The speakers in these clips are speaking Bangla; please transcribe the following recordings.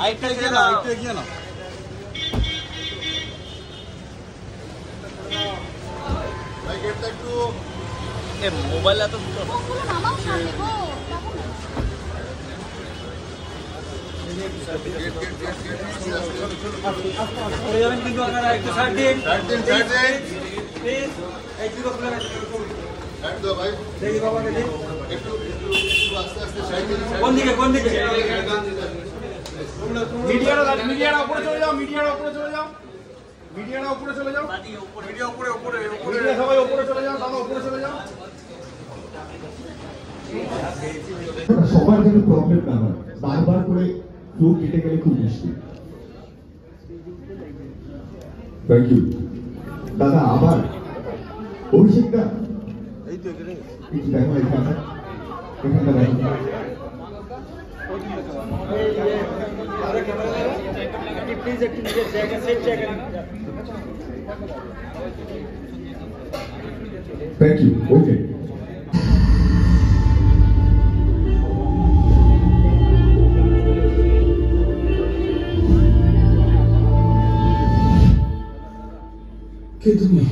আইটা গিয়ে না ভাই গেটটা একটু এ মোবাইল এত ওগুলো নামাও সামনে গো পড়ে যাবেন কিন্তু আপনারা একটু সাইড দিন প্লিজ একটু আপনারা সাইড দাও ভাই দেখি বাবাকে দিন একটু আস্তে আস্তে সাইড দিন কোন দিকে মিডিয়ার উপরে চলে যাও মিডিয়ার উপরে চলে যাও মিডিয়া উপরে সবাই উপরে চলে যাও দাদা উপরে চলে যাও সবার জন্য প্রবলেম না হয় বারবার করে ফ্লো কেটে গেলে খুব মুশকিল থ্যাংক ইউ দাদা আবার অভিষেক দা এই তো এখানে কিছু দেখো এখানটা দেখো প্লিজ একটু নিজের জায়গা সেফ জায়গা থ্যাংক ইউ ওকে কে তুমি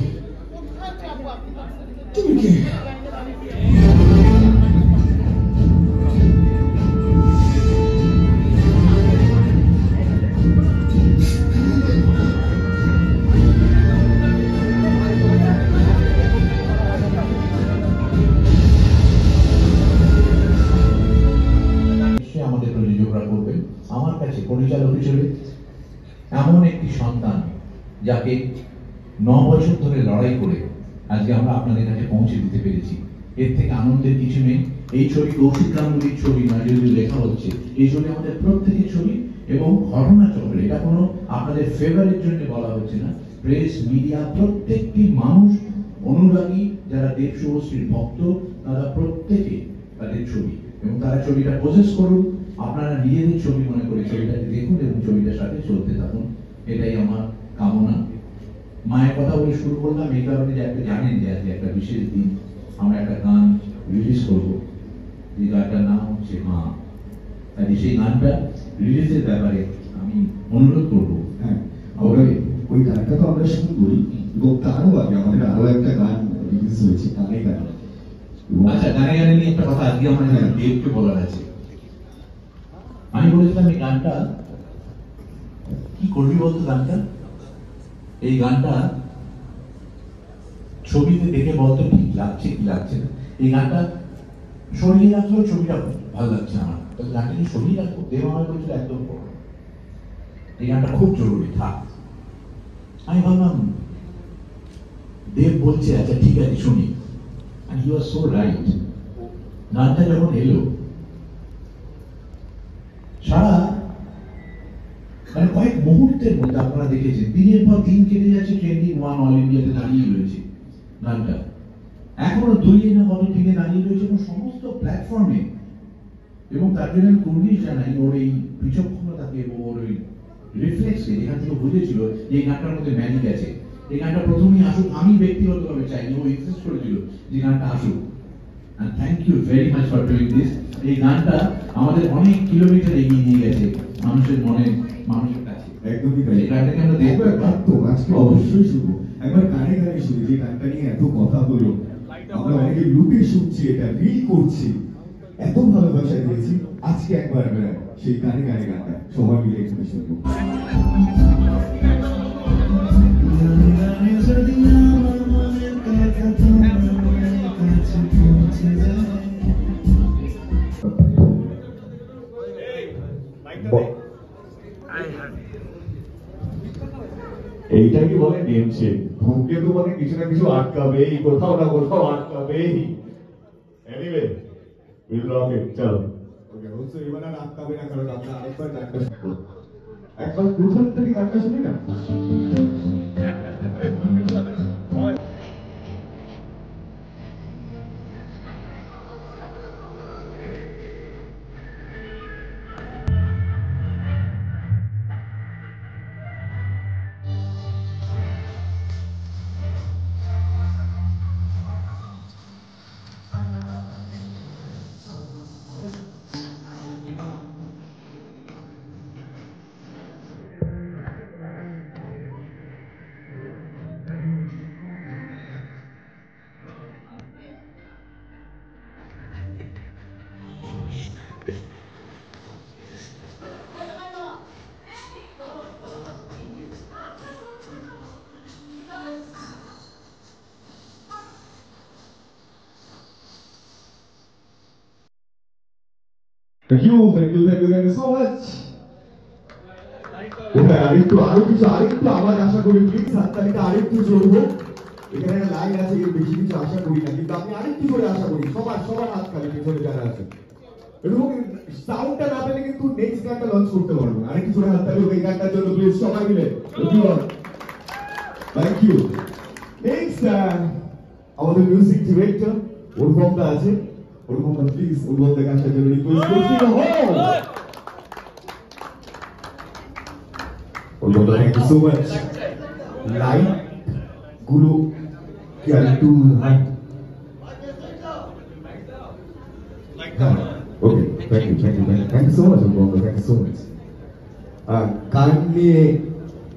কে আমাদের প্রযোজকরা করবেন আমার কাছে পরিচালক হিসেবে এমন একটি সন্তান যাকে 9 বছর ধরে লড়াই করে আজকে আমরা আপনাদের কাছে পৌঁছে দিতে পেরেছি এর থেকে আনন্দের কিছু নেই এই ছবি কৌশিক গাঙ্গুলির ছবি নয় যদি লেখা হচ্ছে এই ছবি আমাদের প্রত্যেকের ছবি এবং ঘটনা চক্রে এটা কোনো আপনাদের ফেভারের জন্য বলা হচ্ছে না প্রেস মিডিয়া প্রত্যেকটি মানুষ অনুরাগী যারা দেব শুভশ্রীর ভক্ত তারা প্রত্যেকে তাদের ছবি এবং তারা ছবিটা প্রসেস করুন আপনারা নিজেদের ছবি মনে করে ছবিটাকে দেখুন এবং ছবিটার সাথে চলতে থাকুন এটাই আমার কামনা মায়ের কথা বলে শুরু করলাম এই কারণে যে একটা জানেন যে আজকে একটা বিশেষ দিন আমরা একটা গান রিলিজ করবো যে গানটার নাম হচ্ছে মা তাই সেই গানটা রিলিজের ব্যাপারে আমি অনুরোধ করবো হ্যাঁ আমরা ওই গানটা তো আমরা শুনবই এবং তারও আগে আমাদের আরো একটা গান রিলিজ হয়েছে গানে গানে আচ্ছা গানে গানে নিয়ে একটা কথা আজকে আমার দেবকে বলার আছে আমি বলেছিলাম এই গানটা কি করবি বলতো গানটা এই গানটা ছবিতে দেখে বলতো ঠিক লাগছে কি লাগছে না এই গানটা শরীরে রাখলেও ছবিটা ভালো লাগছে আমার গানটা কি শরীরে রাখবো দেব আমার বলছিল একদম এই গানটা খুব জরুরি থাক আমি ভাবলাম দেব বলছে আচ্ছা ঠিক আছে শুনি and you are so right গানটা যখন এলো সারা মানে কয়েক মুহূর্তের মধ্যে আপনারা দেখেছেন দিনের পর দিন কেটে যাচ্ছে ট্রেন্ডিং 1 অল ইন্ডিয়াতে দাঁড়িয়ে রয়েছে গানটা এখনো 2 না কত থেকে দাঁড়িয়ে রয়েছে এবং সমস্ত প্ল্যাটফর্মে এবং তার জন্য আমি কুর্নিশ জানাই ওর এই বিচক্ষণতাকে এবং ওর ওই রিফ্লেক্সকে যেখান থেকে বুঝেছিল এই গানটার মধ্যে ম্যাজিক আছে এই গানটা প্রথমেই আসুক আমি ব্যক্তিগতভাবে চাইনি ও ইনসিস্ট করেছিল যে গানটা আসুক and thank you very much for doing this এই গানটা আমাদের অনেক কিলোমিটার এগিয়ে নিয়ে গেছে মানুষের মনে মানুষের কাছে একদমই তাই এই গানটাকে আমরা দেখবো তো আজকে অবশ্যই শুনবো একবার গানে গানে শুনি যে গানটা নিয়ে এত কথা হলো আমরা অনেকে লুকে শুনছি এটা রিল করছি এত ভালোবাসা দিয়েছি আজকে একবার আমরা সেই গানে গানে গানটা সবাই মিলে একসাথে শুনবো এইটা কি বলে নেমছে ধূমকেতু মানে কিছু না কিছু আটকাবেই কোথাও না কোথাও আটকাবেই এনিওয়ে উইল রক ইট চলো ওকে অলসো এবার আর আটকাবে না কারণ আমরা আরেকবার গানটা শুনবো একবার প্রথম থেকে গানটা শুনি না Thank you so much. আরেকটু আবার আশা করি প্লিজ হাততালিটা আরেকটু জোর হোক। এখানে একটা লাইন আছে, এর বেশি কিছু আশা করি না, কিন্তু আমি আরেকটু জোরে আশা করি সবার হাততালি পেছনে যারা আছে। এবং সাউন্ডটা না পেলে কিন্তু নেক্সট গানটা লঞ্চ করতে পারবো। আরেকটু জোরে হাততালি হোক এই গানটার জন্য প্লিজ সবাই মিলে। Thank you. নেক্সট আমাদের মিউজিক ডিরেক্টর ওরকমটা আছে, ওরকমটা প্লিজ ওরকমটা গানটার জন্য রিকোয়েস্ট করছি। Thank you so much. Light Guru Kyaltu Hat. Okay, thank you so much, Obama. Thank you so much. গান নিয়ে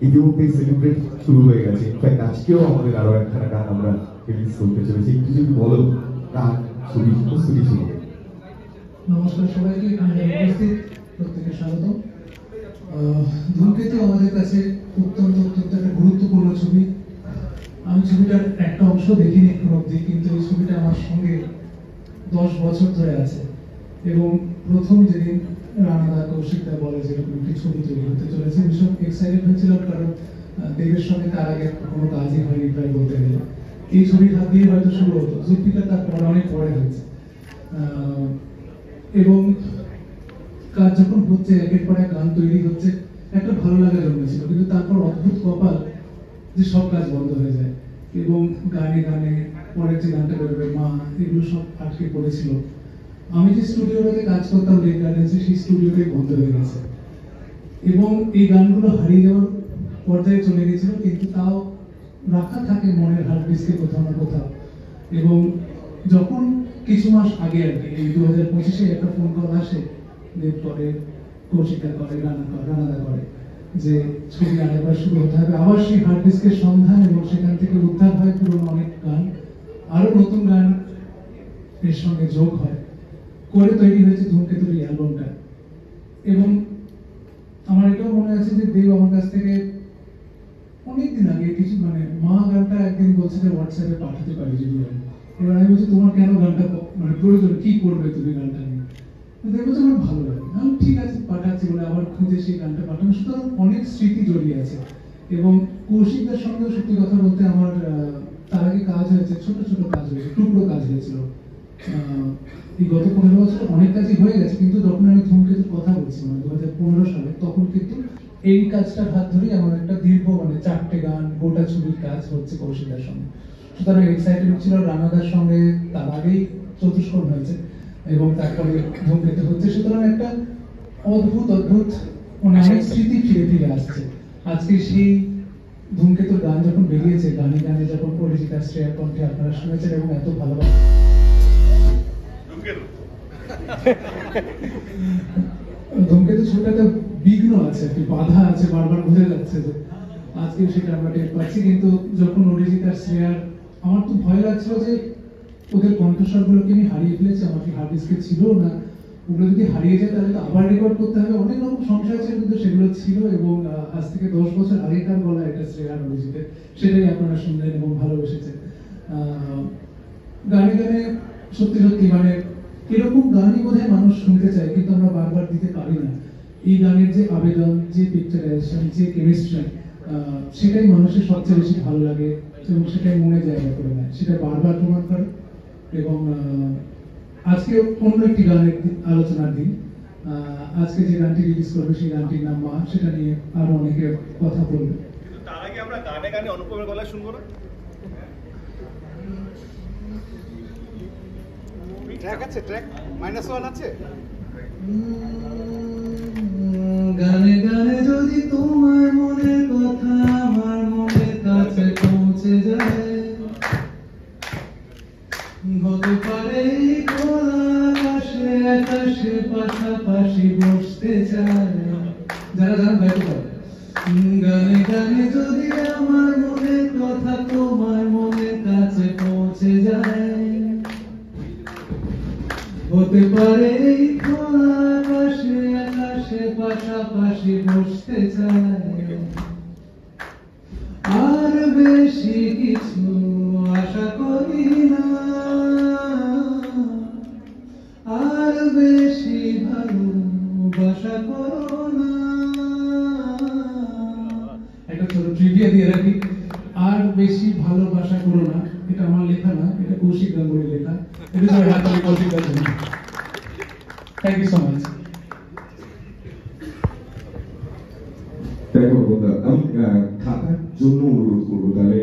ইতিমধ্যে সেলিব্রেট শুরু হয়ে গেছে। ইনফ্যাক্ট আজকেও আমাদের আরো একখানা গান আমরা রিলিজ করতে চলেছি। একটু যদি বলো গান ছবি সমস্ত কিছু। নমস্কার সবাইকে, এখানে উপস্থিত প্রত্যেকে স্বাগত। ধূমকেতু আমাদের কাছে অত্যন্ত একটা গুরুত্বপূর্ণ ছবি। আমি ছবিটার একটা অংশ দেখিনি এখন অব্দি, কিন্তু এই ছবিটা আমার সঙ্গে 10 বছর ধরে আছে। এবং প্রথম যেদিন রানাদা কৌশিকদা বলে যে এরকম একটি ছবি তৈরি হতে চলেছে, ভীষণ এক্সাইটেড হয়েছিলাম, কারণ দেবের সঙ্গে তার আগে কোনো কাজই হয়নি প্রায় বলতে গেলে। এই ছবির হাত দিয়ে হয়তো শুরু হতো, যুক্তিটা তারপর অনেক পরে হয়েছে। এবং কাজ যখন হচ্ছে, একের পর এক গান তৈরি হচ্ছে, একটা ভালো লাগা জন্মেছিল, কিন্তু তারপর অদ্ভুত কপাল যে সব কাজ বন্ধ হয়ে যায়। এবং গানে পরের যে গানটা বেরোবে মা, এগুলো সব আটকে পড়েছিল। আমি যে স্টুডিওটাতে কাজ করতাম লেক গার্ডেন্সে, সেই স্টুডিওটাই বন্ধ হয়ে গেছে। এবং এই গানগুলো হারিয়ে যাওয়ার পর্যায়ে চলে গেছিল, কিন্তু তাও রাখা থাকে মনের হার্ড ডিস্কে কোথাও না কোথাও। এবং যখন কিছু মাস আগে আর কি, এই 2025-এ একটা ফোন কল আসে, দেব করে, কৌশিকদা করে, রানাদা করে, যে ছবি আরেকবার শুরু হতে হবে। আবার সেই হার্ড ডিস্কের সন্ধান, এবং সেখান থেকে উদ্ধার হয় পুরোনো অনেক গান, আরো নতুন গান এর সঙ্গে যোগ হয়, করে তৈরি হয়েছে ধূমকেতুর এই অ্যালবামটা। এবং আমার এটাও মনে আছে যে দেব আমার কাছ থেকে অনেকদিন আগে কিছু মা গানটা একদিন বলছে যে হোয়াটসঅ্যাপে পাঠাতে পারি যদি হয়। এবার আমি বলছি তোমার কেন গানটা প্রয়োজন, কি করবে তুমি গানটা নিয়ে? দেখবো আমার ভালো লাগে, আমি ঠিক আছে পাঠাচ্ছি বলে আবার খুঁজে সেই গানটা পাঠানো। সুতরাং অনেক স্মৃতি জড়িয়ে আছে। এবং কৌশিকদার সঙ্গে সত্যি কথা বলতে আমার তার আগে কাজ হয়েছে, ছোট কাজ হয়েছে, টুকরো কাজ হয়েছিল। এই গত 15 বছর অনেক কাজই হয়ে গেছে, কিন্তু যখন আমি ধূমকেতুর কথা বলছি 2015 সালে, তখন কিন্তু এই কাজটার হাত ধরেই আমার একটা দীর্ঘ 4টে গান গোটা ছবির কাজ হচ্ছে কৌশিকদার সঙ্গে। সুতরাং এক্সাইটেড ছিল। রানাদার সঙ্গে তার আগেই চতুষ্কোণ হয়েছে, এবং তারপরে ধূমকেতু হচ্ছে। সুতরাং একটা অদ্ভুত অনেক স্মৃতি ফিরে আসছে। আজকে সেই ধূমকেতুর গান যখন বেরিয়েছে, গানে যখন অরিজিৎ শ্রেয়ার কণ্ঠে আপনারা শুনেছেন, এবং এত ভালোবাসা ধূমকেতু ছবিটাতে বিঘ্ন আছে, একটি বাধা আছে, বারবার বোঝা যাচ্ছে যে আজকে সেটা আমরা টের পাচ্ছি। কিন্তু যখন অরিজিৎ আর শ্রেয়ার, আমার তো ভয় লাগছিল যে ওদের কণ্ঠস্বরগুলোকে আমি হারিয়ে ফেলেছি, আমার কি হার্ড ডিস্কে ছিল না, ওগুলো যদি হারিয়ে যায় তাহলে তো আবার রেকর্ড করতে হবে। অনেক রকম সংশয় ছিল, কিন্তু সেগুলো ছিল। এবং আজ থেকে 10 বছর আগেকার গলা এটা শ্রেয়া আর অরিজিতের, সেটাই আপনারা শুনলেন এবং ভালোবেসেছেন। গানে সত্যি এরকম গানই বোধহয় মানুষ শুনতে চায়, কিন্তু আমরা বারবার দিতে পারি না। এই গানের যে আবেদন, যে পিকচারাইজেশন, যে কেমিস্ট্রি, সেটাই মানুষের সবচেয়ে বেশি ভালো লাগে, এবং সেটাই মনে জায়গা করে নেয়, সেটা বারবার প্রমাণ করে। এবং আজকে অন্য একটি গানের আলোচনার দিন। আজকে যে গানটি রিলিজ করবে সেই গানটির নাম মা, সেটা নিয়ে আরো অনেকে কথা বলবে। কিন্তু তার আগে আমরা গানে অনুপমের গলা শুনবো না? ট্র্যাক আছে, ট্র্যাক -1 আছে। গানে যদি তোমার মনের কথা আমার মনের কাছে পৌঁছে যায়, হতে পারে আকাশে পাশাপাশি বসতে চায়। যারা গাইতে পারে, গানে যদি আমার মনের কথা তোমার মনের কাছে পৌঁছে যায়, হতে পারে আকাশে পাশাপাশি বসতে চায়। আর বেশি কিছু আশা করি না, আর বেশি ভালো ভালোবাসা করো না। একটা ছোট ট্রিভিয়া দিয়ে রাখি, আর বেশি ভালোবাসা করো না, এটা আমার লেখা না, এটা কৌশিক গাঙ্গুলির লেখা। এটা সবাই হাততালি কৌশিকের জন্য। Thank you so much. দেখো বন্ধুরা, আমি খাতার জন্য অনুরোধ করবো, তাহলে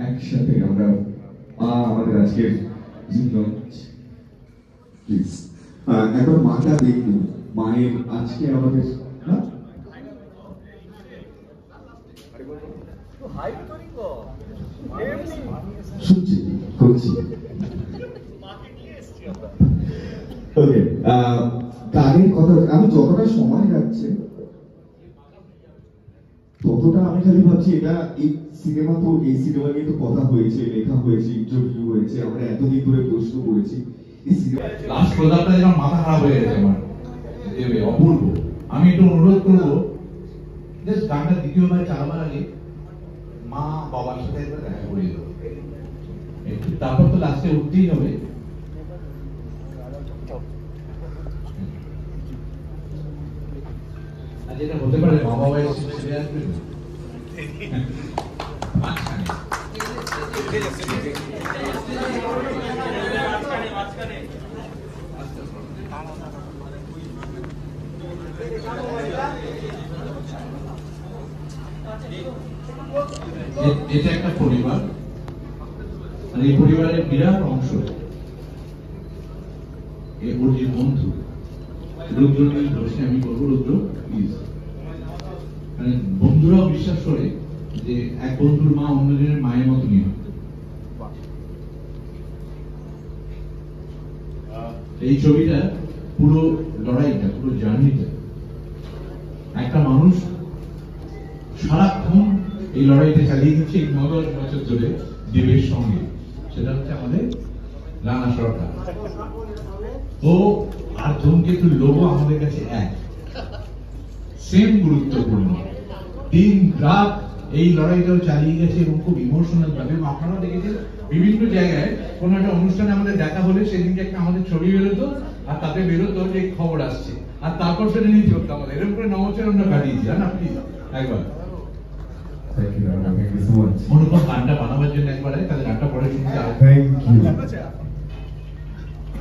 একসাথে আমরা আমাদের আজকের প্লিজ একবার মাটা দেখবো, মায়ের আজকে আমাদের শুনছি করছি। ওকে, গানের কথা আমি যতটা সময় যাচ্ছে ততটা আমি খালি ভাবছি এটা এই সিনেমা তো, এই সিনেমা নিয়ে তো কথা হয়েছে, লেখা হয়েছে, ইন্টারভিউ হয়েছে, আমরা এতদিন ধরে প্রশ্ন করেছি। এই সিনেমা লাস্ট প্রোগ্রামটা যেন মাথা খারাপ হয়ে গেছে আমার, দেবে অপূর্ব। আমি একটু অনুরোধ করবো, জাস্ট গানটা দ্বিতীয়বার চালাবার আগে মা বাবার সাথে একবার দেখা করিয়ে দেবো, তারপর তো লাস্টে উঠতেই হবে। আর যেটা হতে পারে মা বাবা এসে ছেড়ে আসবে এটা একটা পরিবার, আর এই পরিবারের বিরাট অংশ ওর যে বন্ধু রুদ্র নিয়ে বসে, আমি বলবো রুদ্র প্লিজ। মানে বন্ধুরাও বিশ্বাস করে যে এক বন্ধুর মা অন্যজনের মায়ের মতনই হয়। এই ছবিটা পুরো লড়াইটা, পুরো জার্নিটা, একটা মানুষ সারাক্ষণ এই লড়াইটা চালিয়ে দিচ্ছে এই 9-10 বছর ধরে দেবের সঙ্গে। সেটা হচ্ছে আমাদের রানা সরকার। ও আর ধূমকেতুর লোগো আমাদের কাছে এক, সেম গুরুত্বপূর্ণ। দিন রাত এই লড়াইটাও চালিয়ে গেছে এবং খুব ইমোশনাল ভাবে। আপনারা দেখেছেন বিভিন্ন জায়গায় কোনো একটা অনুষ্ঠানে আমাদের দেখা হলে সেদিনকে একটা আমাদের ছবি বেরোতো, আর তাতে বেরোতো যে খবর আসছে, আর তারপর সেটা নিয়ে চলতো আমাদের। এরকম করে 9 বছর আমরা কাটিয়েছি, না প্লিজ একবার অনুপম গানটা বানাবার জন্য একবারে, তাহলে গানটা পরে শুনতে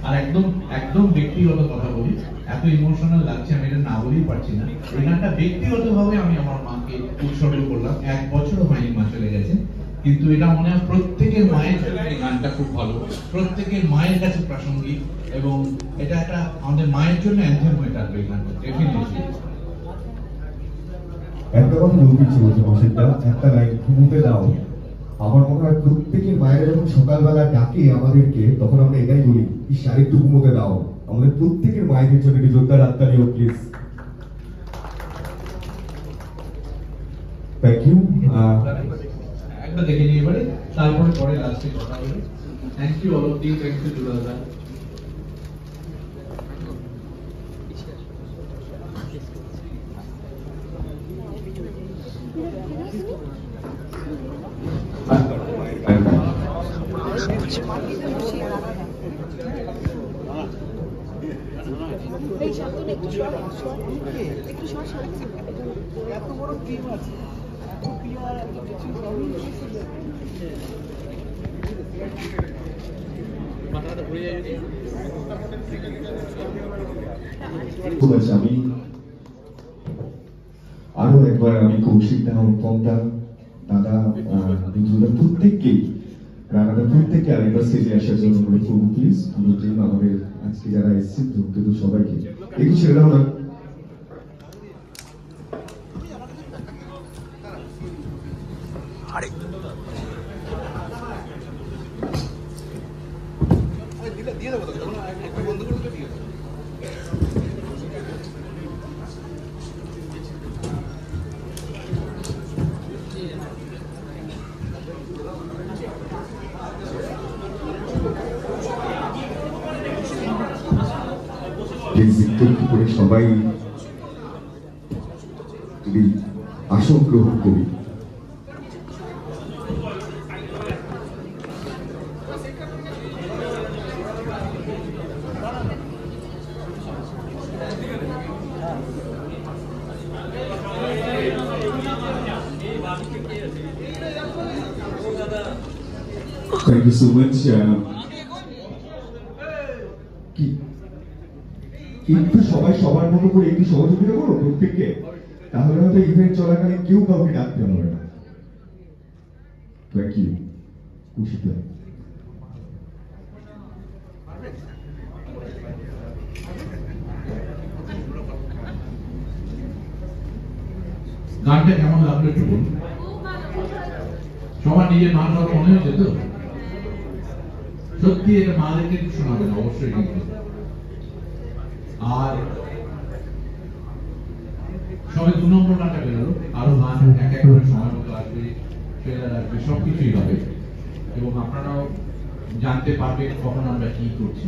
আর একদম একদম ব্যক্তিগত কথা বলি, এত ইমোশনাল লাগছে আমি এটা না বলেই পারছি না। এই গানটা ব্যক্তিগত ভাবে আমি আমার মাকে উৎসর্গ করলাম। 1 বছরও হয়নি, মা চলে গেছে, কিন্তু এটা মনে হয় প্রত্যেকের মায়ের জন্য এই গানটা খুব ভালো, প্রত্যেকের মায়ের কাছে প্রাসঙ্গিক, এবং এটা একটা আমাদের মায়ের জন্য অ্যানথেম হয়ে থাকবে এই গানটা ডেফিনেটলি। একটা কথা বলতে ইচ্ছে করছে মাসিকটা, একটা লাইন ঘুমোতে দাও। আমার মনে হয় প্রত্যেকের মায়েরা যখন সকালবেলা ডাকে আমাদেরকে, তখন আমরা এটাই বলি, এই শারীরটু ঘুমোতে দাও। আমাদের প্রত্যেকের মায়েদের জন্য একটি জোরদার হাততালি হোক প্লিজ। Thank you. একটা দেখে নিয়ে এবারে, তারপরে পরে লাস্টে কথা বলি। Thank you all of you, thank you দুলাদা। এত বড় টিম আছে, এত প্লেয়ার, এত কিছু আমি আরো একবার আমি কৌশিকদা, অনুপমদা, দাদা, বন্ধুরা প্রত্যেককেই, রানাদা প্রত্যেককে আরেকবার স্টেজে আসার জন্য অনুরোধ করবো প্লিজ। পুরো টিম, আমাদের আজকে যারা এসেছেন ধূমকেতু সবাইকে একটু ছেড়ে দাও না। দিয়ে দেবো একটা বন্ধু করে দিয়ে দেবো। করে সবাই যদি আসন গ্রহণ করি। Thank you so much. একটু সবাই সবার মতো করে একটু সহযোগিতা করো প্রত্যেককে, তাহলে হয়তো ইভেন্ট চলাকালীন কেউ কাউকে ডাকতে হবে না। Thank you. খুশি তো গানটা কেমন লাগলো একটু বলুন। সবার নিজের মা কথা মনে হয়েছে তো? সত্যি এটা মাদেরকে শোনাবেন অবশ্যই কিন্তু। আর সবে 2 নম্বর গানটা বেরোলো, আরো গান এক এক করে সময় মতো আসবে, ট্রেলার আসবে, সবকিছুই হবে এবং আপনারাও জানতে পারবেন কখন আমরা কি করছি।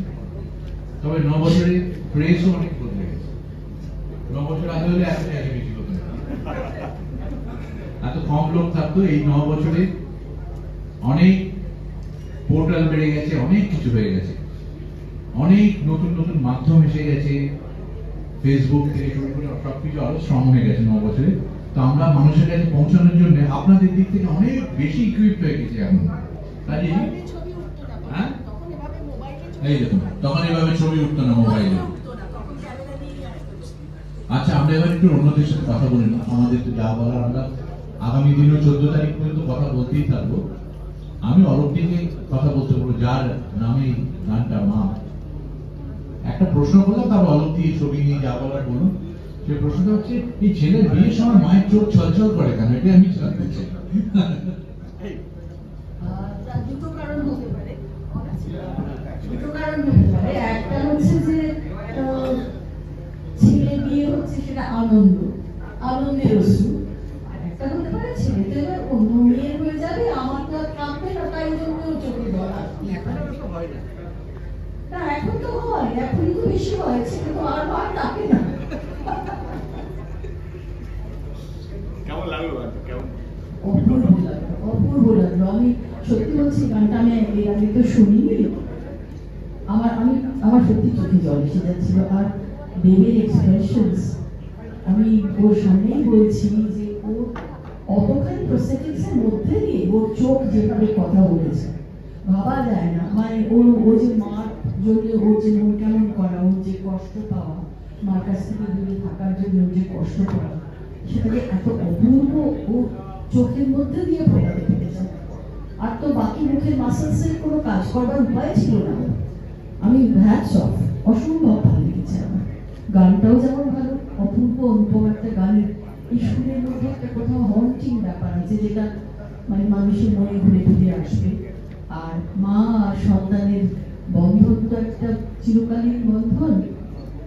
তবে 9 বছরে প্রেসও অনেক বদলে গেছে। 9 বছর আগে হলে এত জায়গায় বেশি হতো না, এত কম লোক থাকতো। এই 9 বছরে অনেক পোর্টাল বেড়ে গেছে, অনেক কিছু হয়ে গেছে, অনেক নতুন নতুন মাধ্যম এসে গেছে, ফেসবুক থেকে শুরু করে সবকিছু আরো স্ট্রং হয়ে গেছে 9 বছরে। তো আমরা মানুষের কাছে পৌঁছানোর জন্য আপনাদের দিক থেকে অনেক বেশি ইকুইপড হয়ে গেছে এখন। কাজে হ্যাঁ এই দেখুন, তখন এভাবে ছবি উঠতো না মোবাইলে। আচ্ছা, আমরা এবার একটু অন্যদের সাথে কথা বলি না, আমাদের তো যা বলার আমরা আগামী দিনে 14 তারিখ পর্যন্ত কথা বলতেই থাকবো। আমি অরূপ দিকে কথা বলতে বলবো, যার নামে গানটা মা। একটা প্রশ্ন করলাম, তারপর অরূপ দিয়ে ছবি নিয়ে যা বলার বলুন। সে প্রশ্নটা হচ্ছে, এই ছেলের বিয়ের সময় মায়ের চোখ ছলছল করে কেন? এটা আমি জানতে চাই। দুটো কারণ হতে পারে। একটা হচ্ছে যে ছেলে বিয়ে হচ্ছে সেটা আনন্দের অশ্রু। আর একটা হতে পারে ছেলে তো এবার অন্য মেয়ের হয়ে যাবে, আমার তো আর থাকবে না, তাই জন্য চোখে জল আসবে। না, এখন তো হয়, এখন তো বেশি হয়, ছেলে তো আর থাকে না। অপূর্ব লাগলো। আমি সত্যি বলছি, গানটা আমি এর আগে তো শুনিনি, আমার সত্যি চোখে জল এসে যাচ্ছিল। আর বেবের এক্সপ্রেশনস, আমি ওর সামনেই বলছি যে ও অতখানি প্রসেটিক্স এর মধ্যে দিয়ে ওর চোখ যেভাবে কথা বলেছে ভাবা যায় না। মানে ও যে মার জন্য ওর যে মন কেমন করা, ওর যে কষ্ট পাওয়া, মার কাছ থেকে দূরে থাকার জন্য ওর যে কষ্ট পাওয়া, সেটাকে এত অপূর্ব ও চোখের মধ্যে দিয়ে ফোটাতে পেরেছে। আর তো বাকি মুখের মাসেলসের কোনো কাজ করবার উপায় ছিল না। আমি হ্যাটস অফ, অসম্ভব ভালো লেগেছে আমার। গানটাও যেমন ভালো, অপূর্ব অনুপম একটা গানের এই সুরের মধ্যে একটা কোথাও হন্টিং ব্যাপার আছে, যেটা মানে মানুষের মনে ঘুরে ফিরে আসবে। আর মা আর সন্তানের বন্ধন তো একটা চিরকালীন বন্ধন,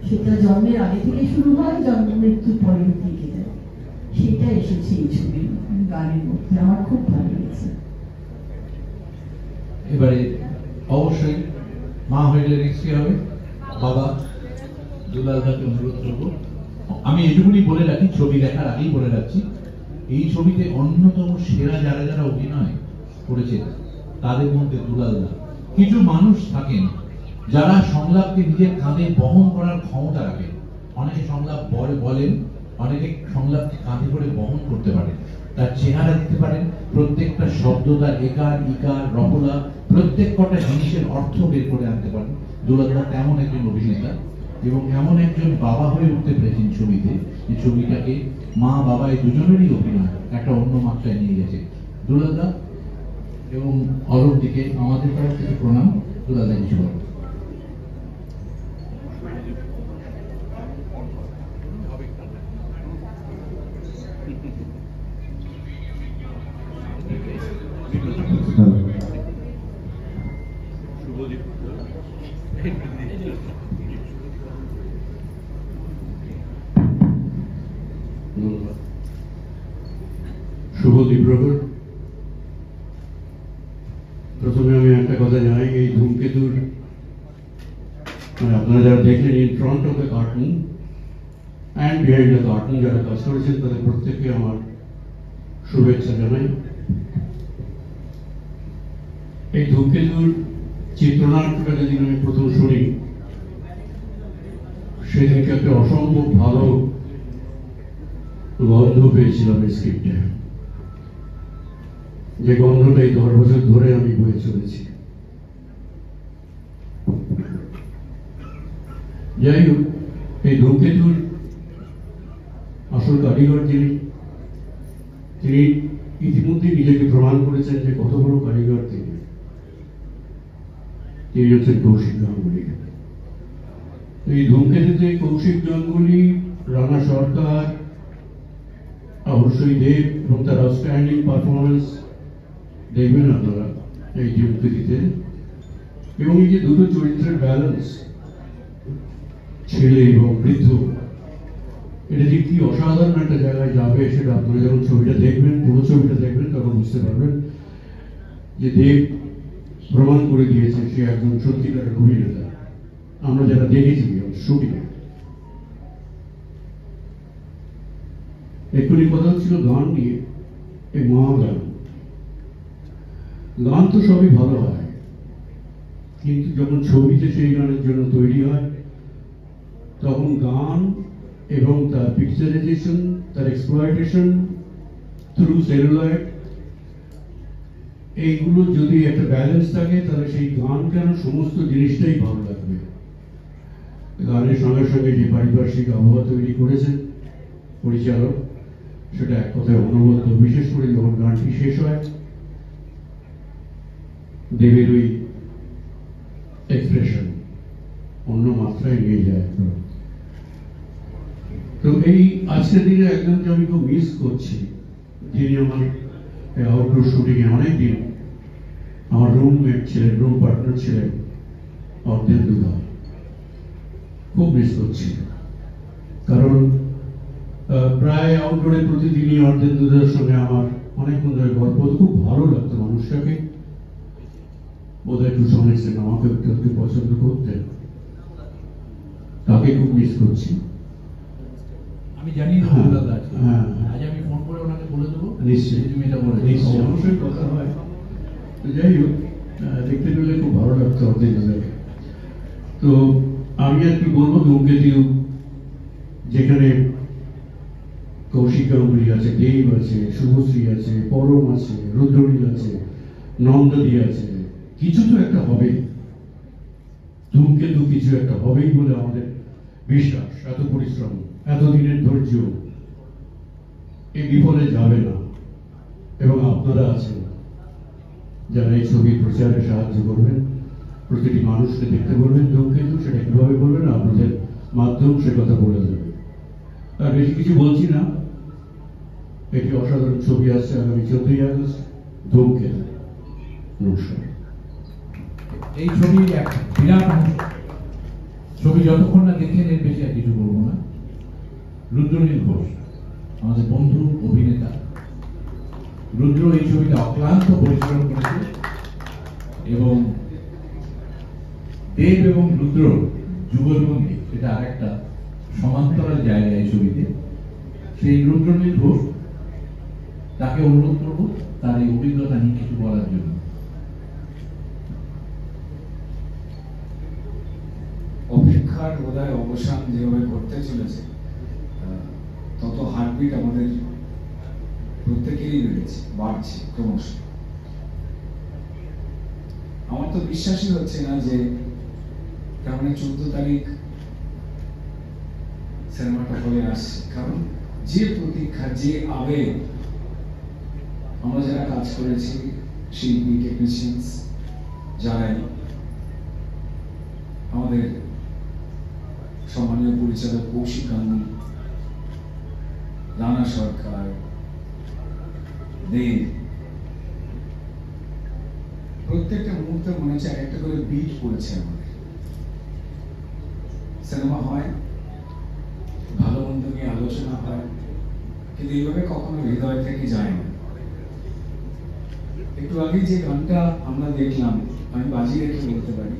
সেটা জন্মের আগে থেকে শুরু হয়, জন্ম মৃত্যুর পরে থেকে যায়। সেটা এসেছে এই ছবির গানের মধ্যে, আমার খুব ভালো লেগেছে। এবারে অবশ্যই মা হয়ে লিরিক্স কি হবে? বাবা দুলালদাকে অনুরোধ করবো। আমি এটুকুনি বলে রাখি, ছবি দেখার আগেই বলে রাখছি, এই ছবিতে অন্যতম সেরা যারা যারা অভিনয় করেছে তাদের মধ্যে দুলালদা। কিছু মানুষ থাকেন যারা সংলাপকে নিজের কাঁধে বহন করার ক্ষমতা রাখে। অনেকে সংলাপ বলেন, অনেকে সংলাপকে কাঁধে করে বহন করতে পারেন, তার চেহারা দিতে পারেন, প্রত্যেকটা শব্দ তার একার ইকার রপলা প্রত্যেক কটা জিনিসের অর্থ বের করে আনতে পারেন। দুলালদা তেমন একজন অভিনেতা এবং এমন একজন বাবা হয়ে উঠতে পেরেছেন ছবিতে, যে ছবিটাকে মা বাবা এই দুজনেরই অভিনয় একটা অন্য মাত্রায় নিয়ে গেছে। দুলালদা এবং অরূপ দিকে আমাদের তরফ থেকে প্রণাম। দুলালদা কিছু বলেন। শুভ দ্বীপ্রহর। প্রথমে আমি একটা কথা জানাই, এই ধূমকেতুর মানে আপনারা যারা দেখলেন in front of the cartoon and behind the cartoon যারা কাজ করেছেন তাদের প্রত্যেককে আমার শুভেচ্ছা জানাই। এই ধূমকেতুর চিত্রনাট্যটা যেদিন আমি প্রথম শুনি, সেদিনকে একটা অসম্ভব ভালো গন্ধ পেয়েছিলাম এই স্ক্রিপ্টে, যে গন্ধটা এই 10 বছর ধরে আমি বয়ে চলেছি। যাই হোক, এই ধূমকেতুর আসল কারিগর তিনি ইতিমধ্যে নিজেকে প্রমাণ করেছেন যে কত বড় কারিগর তিনি হচ্ছেন কৌশিক গাঙ্গুলি। এই ধূমকেতুতে কৌশিক গাঙ্গুলি, রানা সরকার, অবশ্যই দেব এবং তার আউটস্ট্যান্ডিং পারফরমেন্স দেখবেন আপনারা এই ধূমকেতুতে। এবং এই যে দুটো চরিত্রের ব্যালেন্স, ছেলে এবং বৃদ্ধ, এটা যে কি অসাধারণ একটা জায়গায় যাবে সেটা আপনারা যখন ছবিটা দেখবেন, পুরো ছবিটা দেখবেন, তখন বুঝতে পারবেন যে দেব প্রমাণ করে দিয়েছে সে একজন সত্যিকারের অভিনেতা। আমরা যারা দেখেছি শুটিংয়ে, এক্ষুনি কথা হচ্ছিল গান নিয়ে, এই মহাগান, গান তো সবই ভালো হয়, কিন্তু যখন ছবিতে সেই গানের জন্য তৈরি হয় তখন গান এবং তার পিকচারাইজেশন, তার এক্সপ্লয়টেশন থ্রু সেলুলয়েড, এইগুলো যদি একটা ব্যালেন্স থাকে তাহলে সেই গান কেন সমস্ত জিনিসটাই ভালো লাগবে। গানের সঙ্গে সঙ্গে যে পারিপার্শ্বিক আবহাওয়া তৈরি করেছেন পরিচালক, সেটা এক কথায় অনবদ্য। বিশেষ করে যখন গানটি শেষ হয়, দেবের ওই এক্সপ্রেশন অন্য মাত্রায় নিয়ে যায়। তো এই আজকের দিনে একজনকে আমি খুব মিস করছি, যিনি আমার আউটডোর শুটিংয়ে অনেকদিন আমার রুমমেট ছিলেন, রুম পার্টনার ছিলেন, অর্ধেন্দু দা। খুব মিস করছি, কারণ প্রায় আউটডোরে প্রতিদিনই অর্ধেন্দু দার সঙ্গে আমার অনেকক্ষণ ধরে গল্প, খুব ভালো লাগতো মানুষটাকে। বোধহয় একটু শুনেছেন, আমাকে একটু পছন্দ করতেন, তাকে খুব মিস করছি। আমি জানি আজ আমি ফোন করে ওনাকে বলে দেবো, নিশ্চয়ই তুমি এটা বলে নিশ্চয়ই, অবশ্যই কথা হয়। তো যাই হোক, দেখতে পেলে খুব ভালো লাগতো অর্ধেন্দুকে। তো আমি আর কি বলবো, ধূমকেতু যেখানে কৌশিক গাঙ্গুলি আছে, দেব আছে, শুভশ্রী আছে, পরম আছে, রুদ্রনীল আছে, নন্দদি আছে, কিছু তো একটা হবে। ধূমকেতু কিছু একটা হবেই বলে আমাদের বিশ্বাস। এত পরিশ্রম, এতদিনের ধৈর্য, এই বিফলে যাবে না। এবং আপনারা আছেন যারা এই ছবির প্রচারে সাহায্য করবেন, প্রতিটি মানুষকে দেখতে বলবেন ধূমকেতু, সেটা কিভাবে বলবেন, আপনাদের মাধ্যম সে কথা বলে দেবে। আর বেশি কিছু বলছি না, এটি অসাধারণ ছবি আসছে আগামী 14ই আগস্ট, ধূমকেতু। নমস্কার। এই ছবির এক বিরাট অংশ, ছবি যতক্ষণ না দেখেন এর বেশি আর কিছু বলবো না। রুদ্রনীল ঘোষ আমাদের বন্ধু অভিনেতা, রুদ্র এই ছবিটা অক্লান্ত পরিশ্রম করেছে এবং দেব এবং রুদ্র যুগলবন্দী, এটা আর একটা সমান্তরাল জায়গা এই ছবিতে। সেই রুদ্রনীল ঘোষ, তাকে অনুরোধ করবো তার এই অভিজ্ঞতা নিয়ে কিছু বলার জন্য। অপেক্ষার বোধহয় অবসান যেভাবে করতে চলেছে, তত হার্টবিট আমাদের প্রত্যেকেরই বেড়েছে, বাড়ছে ক্রমশ। আমার তো বিশ্বাসই হচ্ছে না যে কেমন 14 তারিখ সিনেমাটা হলে আসছে, কারণ যে প্রতীক্ষা, যে আবেগ, আমরা যারা কাজ করেছি, শিল্পী, টেকনিশিয়ানস, যারাই, আমাদের সম্মানীয় পরিচালক কৌশিক গাঙ্গুলি, রানা সরকার, দেব, প্রত্যেকটা মুহূর্তে মনে হচ্ছে একটা করে বিট পড়েছে আমাদের। সিনেমা হয়, ভালো মন্দ নিয়ে আলোচনা হয়, কিন্তু এইভাবে কখনো হৃদয় থেকে যায় না। একটু আগে যে গানটা আমরা দেখলাম, আমি বাজি রেখে বলতে পারি,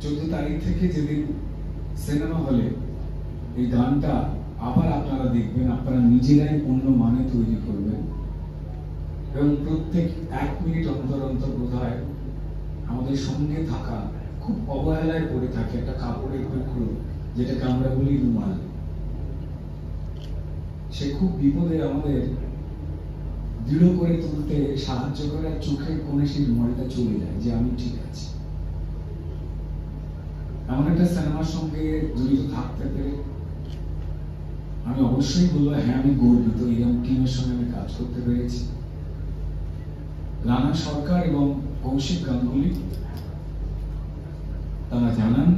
14 তারিখ থেকে যেদিন সিনেমা হলে এই গানটা আবার আপনারা দেখবেন, আপনারা নিজেরাই অন্য মানে তৈরি করবেন এবং প্রত্যেক 1 মিনিট অন্তর অন্তর বোধহয় আমাদের সঙ্গে থাকা খুব অবহেলায় পড়ে থাকে, একটা কাপড়ের টুকরো যেটাকে আমরা বলি রুমাল। সে খুব বিপদে আমাদের দৃঢ় করে তুলতে সাহায্য করে, আর চোখের কোণে সেই রুমালটা চলে যায় যে আমি ঠিক আছি। এমন একটা সিনেমার সঙ্গে জড়িত থাকতে পেরে আমি অবশ্যই বলবো হ্যাঁ আমি গর্বিত, এরকম টিমের সঙ্গে আমি কাজ করতে পেরেছি। রানা সরকার এবং কৌশিক গাঙ্গুলি তারা জানান,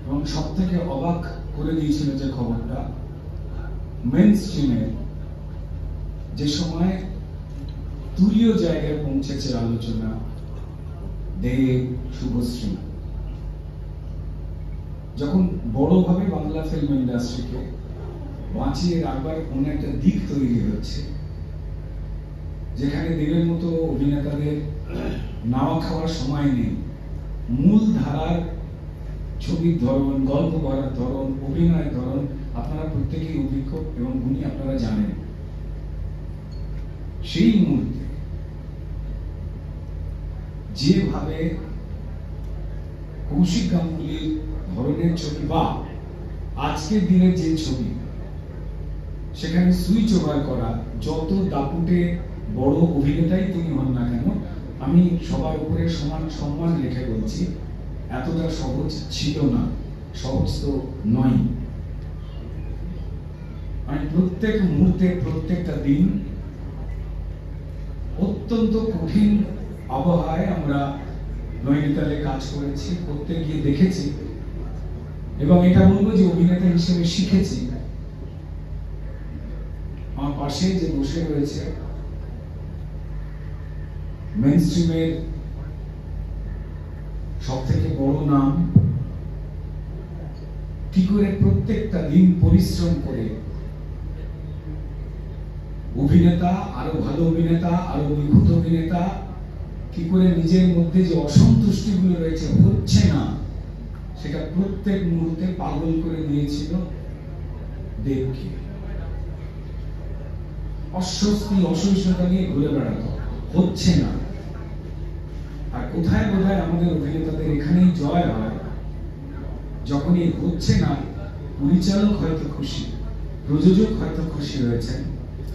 এবং সব থেকে অবাক করে দিয়েছিল যে খবরটা, মেন স্ট্রিমে যে সময় তুরীয় জায়গায় পৌঁছেছে আলোচনা, দেব, শুভশ্রী, যখন বড়ভাবে বাংলা ফিল্ম ইন্ডাস্ট্রিকে বাঁচিয়ে রাখবার কোন একটা দিক তৈরি হচ্ছে, যেখানে দেবের মতো অভিনেতাদের নাওয়া খাওয়ার সময় নেই, মূল ধারার ছবির ধরন, গল্প করার ধরন, অভিনয়ের ধরন আপনারা প্রত্যেকেই অভিজ্ঞ এবং গুণী, আপনারা জানেন। সেই মুহূর্তে যেভাবে কৌশিক গাঙ্গুলির ধরনের ছবি বা আজকের দিনের যে ছবি, সেখানে সুইচ ওভার করা, যত দাপুটে বড় অভিনেতাই তিনি হন না কেন, আমি সবার উপরে সমান সম্মান রেখে বলছি, এতটা সহজ ছিল না, সহজ তো নয়। আমি প্রত্যেক মুহূর্তে, প্রত্যেকটা দিন অত্যন্ত কঠিন আবহাওয়ায় আমরা নৈনিতালে কাজ করেছি, করতে গিয়ে দেখেছি, এবং এটা বলবো যে অভিনেতা হিসেবে শিখেছি। আমার পাশে যে বসে রয়েছে মেইন স্ট্রিমের সব থেকে বড় নাম, কি করে প্রত্যেকটা দিন পরিশ্রম করে অভিনেতা, আরো ভালো অভিনেতা, আরো নিখুঁত অভিনেতা, কি করে নিজের মধ্যে যে অসন্তুষ্টি গুলো রয়েছে, হচ্ছে না, সেটা প্রত্যেক মুহূর্তে পাগল করে দিয়েছিল দেবকে। অস্বস্তি, অসহিষ্ণুতা নিয়ে ঘুরে বেড়াতো, হচ্ছে না। আর কোথায় বোধহয় আমাদের অভিনেতাদের এখানেই জয় হয়, যখনই হচ্ছে না, পরিচালক হয়তো খুশি, প্রযোজক হয়তো খুশি হয়েছেন,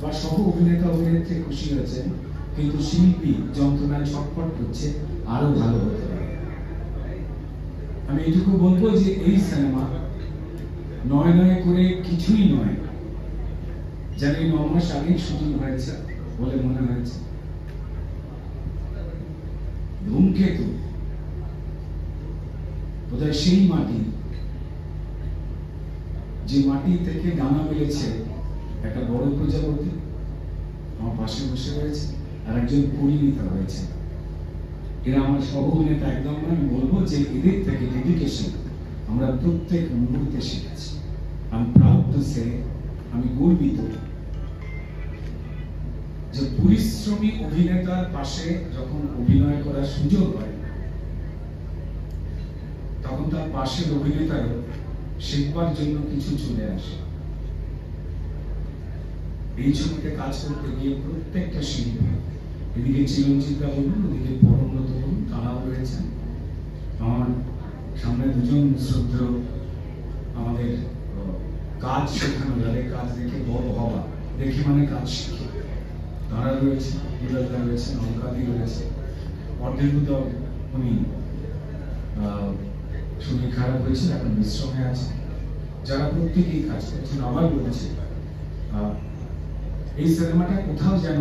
বা সহ অভিনেতা অভিনেত্রী খুশি হয়েছেন, কিন্তু শিল্পী যন্ত্রণায় ছটফট করছে, আরো ভালো হতে পারে। আমি এটুকু বলবো যে এই সিনেমা নয় নয় করে কিছুই নয়, জানি 9 মাস আগেই শুটিং হয়েছে বলে মনে হয়েছে। ধূমকেতু বোধহয় সেই মাটি, যে মাটি থেকে দানা মিলেছে একটা বড় প্রজাপতি আমার পাশে বসে রয়েছে, আর একজন পরিণীতা হয়েছে। এরা আমার সহ অভিনেতা একদম না, আমি বলবো যে এদের থেকে ডেডিকেশন আমরা প্রত্যেক মুহূর্তে শিখেছি। আমি প্রাউড টু সে, আমি গর্বিত যে পরিশ্রমী অভিনেতার পাশে যখন অভিনয় করার সুযোগ হয়, তখন তার পাশের অভিনেতারও শিখবার জন্য কিছু চলে আসে। এই ছবিতে কাজ করতে গিয়ে প্রত্যেকটা শিল্পী, এদিকে চিরঞ্জিতদা বলুন, ওদিকে পরমব্রত বলুন, তারাও রয়েছেন। আমার সামনে দুজন শ্রদ্ধেয় আমাদের কাজ শেখানো, যাদের কাজ দেখে বড় হওয়া, দেখে মানে কাজ শিখে, তারা রয়েছে, বিরাজদা রয়েছে, অলকাদি রয়েছে, অর্ধেকদা, উনি শরীর খারাপ হয়েছে, এখন বিশ্রামে আছে, যারা প্রত্যেকেই কাজ করছেন। আবার বলছি, এই সিনেমাটা কোথাও যেন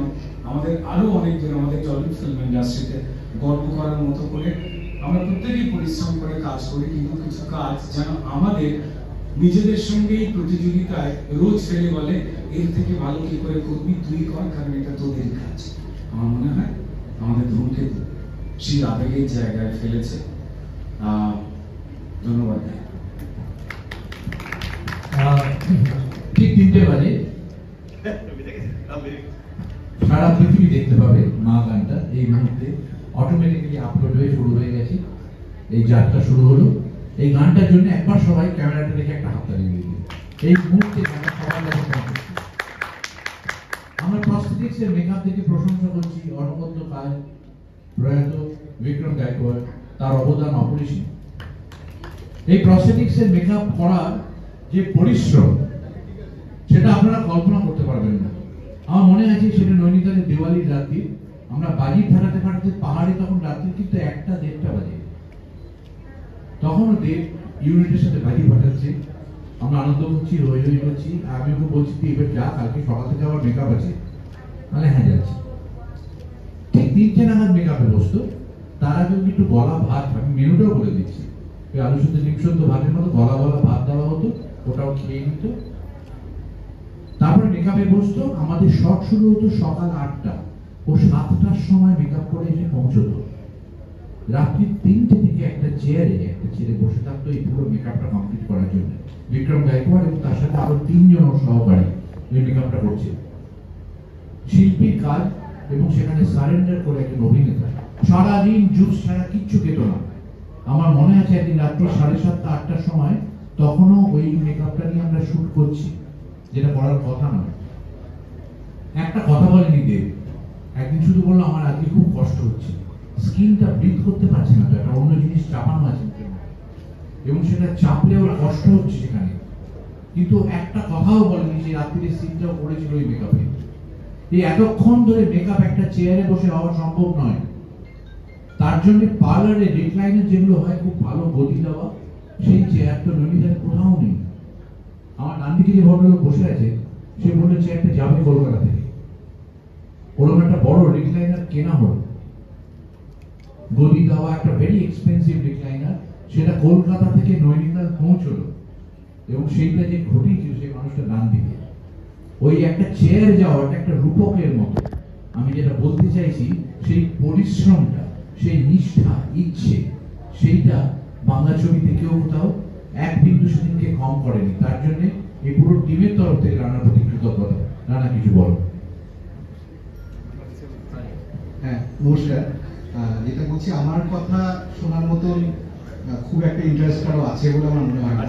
আমাদের আরো অনেকজন আমাদের টলিউড ফিল্ম ইন্ডাস্ট্রিতে গর্ব করার মতো করে, আমরা প্রত্যেকেই পরিশ্রম করে কাজ করি, কিন্তু কিছু কাজ যেন আমাদের নিজেদের সঙ্গেই প্রতিযোগিতায় রোজ ফেলে বলে, এর থেকে ভালো কি করে করবি, তুই কর, কারণ এটা তোদের কাজ। আমার মনে হয় আমাদের ধূমকেতু সেই আবেগের জায়গায় ফেলেছে। ধন্যবাদ। ঠিক 3টে বাজে সারা পৃথিবী দেখতে পাবে মা গানটা এই মুহূর্তে অটোমেটিক্যালি আপলোড হয়ে শুরু হয়ে গেছে। এই যাত্রা শুরু হলো। এই গানটার জন্য একবার সবাই ক্যামেরাটা দেখে একটা হাততালি দিয়ে দিন। এই মুহূর্তে গানটা সবার কাছে পৌঁছেছে। আমরা প্রস্থেটিক্সের মেকআপ দেখে প্রশংসা করছি, অনবদ্য কাজ, প্রয়াত বিক্রম গায়কোয়াড়, তার অবদান অপরিসীম। এই প্রস্থেটিক্সের মেকআপ করার যে পরিশ্রম সেটা আপনারা কল্পনা করতে পারবেন না। আমার মনে আছে সেটা নৈনিতালের দিওয়ালির রাত্রি, আমরা বাজি ফাটাতে ফাটাতে পাহাড়ে তখন রাত্রি কিন্তু 1টা-1:30 বাজে, তখনও দেব ইউনিটের সাথে বাজি ফাটাচ্ছে, আমরা আনন্দ করছি, রই রই করছি। আমি ওকে বলছি তুই এবার যা, কালকে সকাল থেকে আবার মেকআপ আছে। মানে হ্যাঁ যাচ্ছি। ঠিক 3টে নাগাদ মেকআপে বসতো। তার আগে একটু গলা ভাত, আমি মেনুটাও বলে দিচ্ছি, ওই আলু সুদ্ধ ডিম সুদ্ধ ভাতের মতো গলা গলা ভাত দেওয়া হতো, ওটাও খেয়ে নিত। তারপরে মেকআপে বসতো। আমাদের শট শুরু হতো সকাল 8টা, ও 7টার সময় মেকআপ করে এসে পৌঁছতো। রাত্রি 3টে থেকে একটা চেয়ারে একটা ছেলে বসে থাকতো এই পুরো মেকআপটা কমপ্লিট করার জন্য। বিক্রম গায়কোয়াড় এবং তার সাথে আরো 3 জন সহকারী এই মেকআপটা করছে। শিল্পীর কাজ, এবং সেখানে সারেন্ডার করে একজন অভিনেতা সারাদিন জুস ছাড়া কিচ্ছু খেত না। আমার মনে আছে একদিন রাত্রি 7:30-8টার সময়, তখনও ওই মেকআপটা নিয়ে আমরা শুট করছি, যেটা করার কথা নয়। একটা কথা বলেনি দেব, একদিন শুধু বললো আমার আজকে খুব কষ্ট হচ্ছে, স্কিনটা ব্রিথ করতে পারছে না, তো একটা অন্য জিনিস চাপানো আছে এবং সেটা চাপলে ওর কষ্ট হচ্ছে সেখানে। কিন্তু একটা কথাও বলেনি যে রাত্রিরে সিনটাও করেছিল ওই মেকআপে। এই এতক্ষণ ধরে মেকআপ একটা চেয়ারে বসে হওয়া সম্ভব নয়। তার জন্য পার্লারে রিক্লাইনার যেগুলো হয় খুব ভালো গদি দেওয়া, সেই চেয়ার তো নৈনিতালে কোথাও নেই। আমার ডান দিকে যে ভদ্রলোক বসে আছে সে বললো চেয়ারটা যাবে কলকাতা থেকে। ওরকম একটা বড় রিক্লাইনার কেনা হলো, গদি দেওয়া একটা ভেরি এক্সপেন্সিভ রিক্লাইনার, সেটা কলকাতা থেকে নৈনিতাল পৌঁছলো এবং সেইটা যে ঘটিয়েছিল সেই মানুষটা ডান দিকে। ওই একটা চেয়ার যাওয়াটা একটা রূপকের মতো। আমি যেটা বলতে চাইছি, সেই পরিশ্রমটা, সেই নিষ্ঠা, ইচ্ছে, সেইটা বাংলা ছবিতে কেউ কোথাও এক বিন্দু সেদিনকে কম করেনি। তার জন্য এই পুরো টিমের তরফ থেকে রানার প্রতি কৃতজ্ঞতা। রানা কিছু বলো। হ্যাঁ, নমস্কার। যেটা বলছি, আমার কথা শোনার মতন খুব একটা ইন্টারেস্ট কারো আছে বলে আমার মনে হয় না।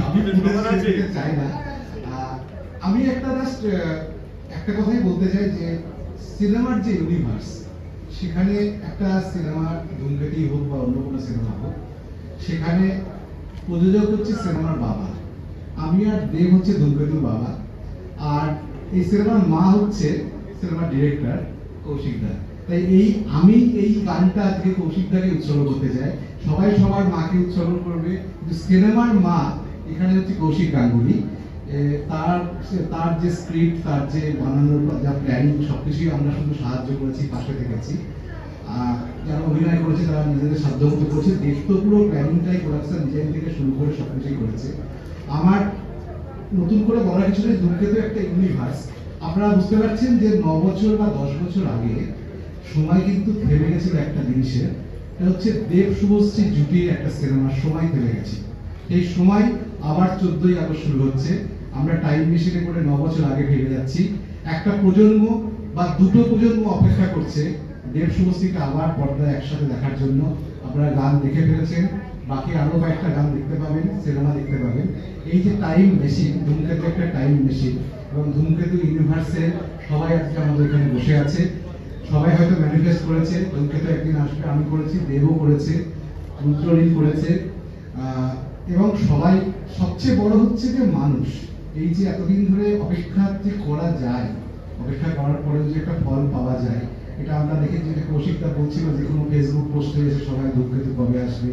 আমি চাই না। আমি একটা কথাই বলতে চাই যে সিনেমার যে ইউনিভার্স, সেখানে একটা সিনেমা ধূমকেতু হোক বা অন্য কোনো সিনেমা হোক, সেখানে প্রযোজক হচ্ছে সিনেমার বাবা, আমি আর দেব হচ্ছে ধূমকেতুর বাবা, আর এই সিনেমার মা হচ্ছে সিনেমার ডিরেক্টর কৌশিক দা। তাই আমি এই গানটা আজকে কৌশিক দাকে উৎসর্গ করতে চাই। সবাই সবার মাকে উৎসর্গ করবে, কিন্তু সিনেমার মা এখানে হচ্ছে কৌশিক গাঙ্গুলি। তার যে স্ক্রিপ্ট, তার যে বানানোর যা প্ল্যানিং, সবকিছুই আমরা শুধু সাহায্য করেছি, পাশে থেকেছি। যারা অভিনয় করেছে তারা নিজেদের সাধ্যমতো করেছে। দেশ তো পুরো প্ল্যানিংটাই, প্রোডাকশন ডিজাইন থেকে শুরু করে সবকিছুই করেছে। আমার নতুন করে বলার কিছু নেই, ধূমকেতু একটা ইউনিভার্স। আপনারা বুঝতে পারছেন যে 9 বছর বা 10 বছর আগে সময় কিন্তু থেমে গেছিল একটা জিনিসের, এটা হচ্ছে দেব শুভশ্রী জুটির একটা সিনেমার সময় থেমে গেছে। এই সময় আবার 14ই আগস্ট শুরু হচ্ছে। আমরা টাইম মেশিনে করে 9 বছর আগে ফিরে যাচ্ছি। একটা প্রজন্ম বা দুটো প্রজন্ম অপেক্ষা করছে দেব শুভশ্রীকে আবার পর্দায় একসাথে দেখার জন্য। আপনারা গান দেখে ফেলেছেন, বাকি আরো কয়েকটা গান দেখতে পাবেন, সিনেমা দেখতে পাবেন। এই যে টাইম মেশিন, ধূমকেতু একটা টাইম মেশিন, এবং ধূমকেতু ইউনিভার্সের সবাই আজকে আমাদের এখানে বসে আছে। সবাই হয়তো ম্যানিফেস্ট করেছে ধূমকেতু একদিন আসবে, আমি করেছি, দেবও করেছে, রুদ্রনীল করেছে, এবং সবাই। সবচেয়ে বড় হচ্ছে যে মানুষ, এই যে এতদিন ধরে অপেক্ষা যে করা যায়, অপেক্ষা করার পরে যে একটা ফল পাওয়া যায়, এটা আমরা দেখেছি। যে কৌশিকদা বলছিল যে কোনো ফেসবুক পোস্টে এসে সবাই ধূমকেতু কবে আসবে,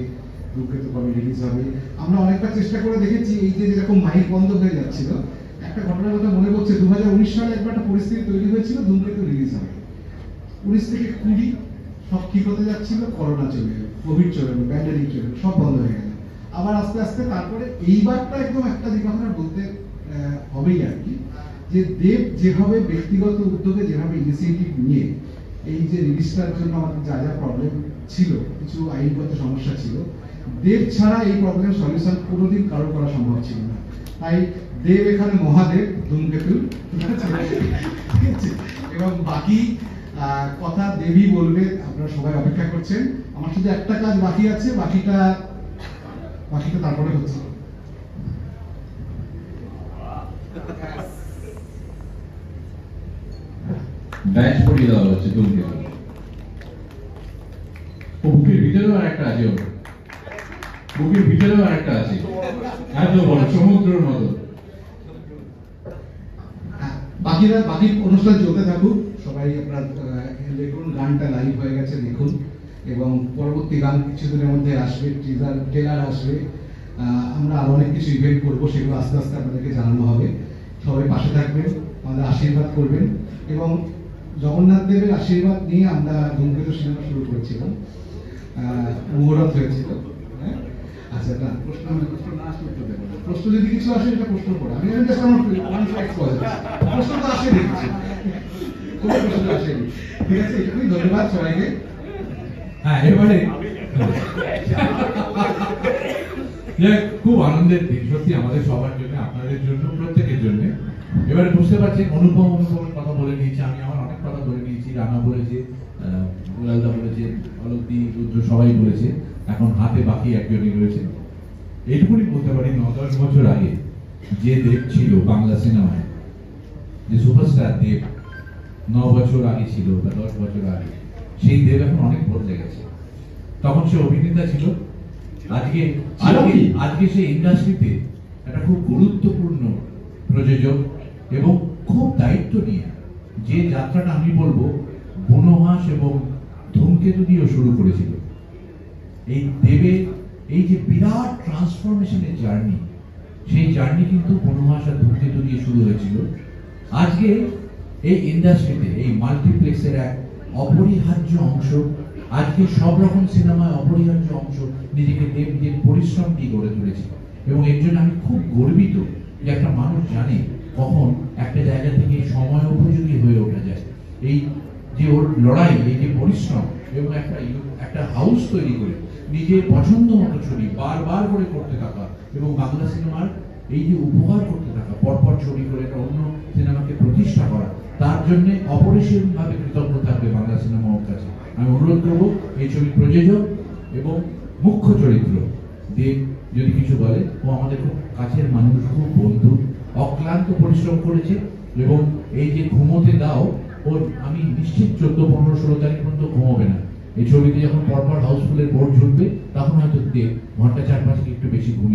ধূমকেতু কবে রিলিজ হবে। আমরা অনেকটা চেষ্টা করে দেখেছি। এই যে যেরকম মাইক বন্ধ হয়ে যাচ্ছিল, একটা ঘটনার কথা মনে পড়ছে, 2019 সালে একবার একটা পরিস্থিতি তৈরি হয়েছিল, ধূমকেতু রিলিজ হবে। 19 থেকে 20 সব ঠিক হতে যাচ্ছিল, করোনা চলে গেল, কোভিড চলে গেল, প্যান্ডেমিক চলে গেল, সব বন্ধ হয়ে গেল। আবার আস্তে আস্তে তারপরে এইবারটা একদম একটা যে কথা বলতে হবেই আর কি, যে দেব যেভাবে ব্যক্তিগত উদ্যোগে, যেভাবে ইনিশিয়েটিভ নিয়ে এই যে রিলিজটার জন্য আমাদের যা যা প্রবলেম ছিল, কিছু আইনগত সমস্যা ছিল, দেব ছাড়া এই প্রবলেম সলিউশন কোনোদিন কারো করা সম্ভব ছিল না। তাই দেব এখানে মহাদেব ধূমকেতু, এবং বাকি কথা দেবী বলবে। আপনারা সবাই অপেক্ষা করছেন। আমার শুধু একটা কাজ বাকি আছে, বাকিটা তারপরে হচ্ছে। ব্যাচ পড়িয়ে দেওয়া হচ্ছে ধূমকেতু। ও বুকের ভিতরেও আর একটা আছে, বুকের ভিতরেও আর একটা আছে, এত বড় সমুদ্রের মতো। বাকি অনুষ্ঠান চলতে থাকুক, সবাই আপনার দেখুন, গানটা লাইভ হয়ে গেছে দেখুন, এবং পরবর্তী গান কিছুদিনের মধ্যে আসবে, ট্রেলার আসবে, আমরা আরো অনেক কিছু ইভেন্ট করবো, সেগুলো আস্তে আস্তে আপনাদেরকে জানানো হবে। সবাই পাশে থাকবেন, আমাদের আশীর্বাদ করবেন, এবং জগন্নাথ দেবের আশীর্বাদ নিয়ে আমরা ধূমকেতু সিনেমা শুরু করেছিলাম, মুহূর্ত হয়েছিল। আচ্ছা, না প্রশ্ন না আসলে উত্তর দেবো না, প্রশ্ন যদি কিছু আসে এটা প্রশ্ন করে আমি প্রশ্ন তো আসে দেখছি, কোনো প্রশ্ন আসেনি। ঠিক আছে, এটুকুই, ধন্যবাদ সবাইকে। হ্যাঁ, এবারে খুব আনন্দের দিন সত্যি আমাদের সবার জন্য, আপনাদের জন্য, প্রত্যেকের জন্য। এবারে বুঝতে পারছেন অনুপমের কথা বলে নিয়েছি, আমি আমার অনেক কথা বলে নিয়েছি, রানা বলেছে, দুলালদা বলেছে, অলকদি, রুদ্র সবাই বলেছে, এখন হাতে বাকি একজনই রয়েছে। এইটুকুনি বলতে পারি 9-10 বছর আগে যে দেব ছিল বাংলা সিনেমায়, যে সুপারস্টার দেব 9 বছর আগে ছিল বা 10 বছর আগে, সেই দেব এখন অনেক বদলে গেছে। তখন সে অভিনেতা ছিল, আজকে সেই ইন্ডাস্ট্রিতে একটা খুব গুরুত্বপূর্ণ প্রযোজক এবং খুব দায়িত্ব নিয়ে যে যাত্রাটা আমি বলবো বনহাস এবং ধূমকেতু দিয়েও শুরু করেছিল। এই দেবের এই যে বিরাট ট্রান্সফরমেশনের জার্নি, সেই জার্নি কিন্তু বনহাস আর ধূমকেতু দিয়ে শুরু হয়েছিল। আজকে এই ইন্ডাস্ট্রিতে এই মাল্টিপ্লেক্সের এক অপরিহার্য অংশ, আজকে সব রকম সিনেমায় অপরিহার্য অংশ নিজেকে দেব নিজের পরিশ্রম দিয়ে গড়ে তুলেছে। এবং এর জন্য আমি খুব গর্বিত যে একটা মানুষ জানে কখন একটা জায়গা থেকে সময় উপযোগী হয়ে ওঠা যায়। এই যে ওর লড়াই, এই যে পরিশ্রম, এবং একটা হাউস তৈরি করে নিজের পছন্দ মতো ছবি বারবার করে করতে থাকা, এবং বাংলা সিনেমার এই যে উপহার করতে থাকা, পরপর ছবি করে একটা অন্য সিনেমাকে প্রতিষ্ঠা করা, তার জন্য অপরিসীমভাবে কৃতজ্ঞ থাকবে বাংলা সিনেমা ওর কাছে। আমি অনুরোধ করবো এই ছবির প্রযোজক এবং মুখ্য চরিত্র দেব যদি কিছু বলে, ও আমাদের খুব কাছের মানুষ, খুব বন্ধু, অক্লান্ত পরিশ্রম করেছে। এবং এই যে ঘুমোতে দাও, ওর আমি নিশ্চিত 14, 15, 16 তারিখ পর্যন্ত ঘুমোবে না। এই ছবিতে যখন পরপর হাউসফুলের বোর্ড ঝুলবে, তখন হয়তো দেব ঘন্টা 4-5 একটু বেশি ঘুমিয়ে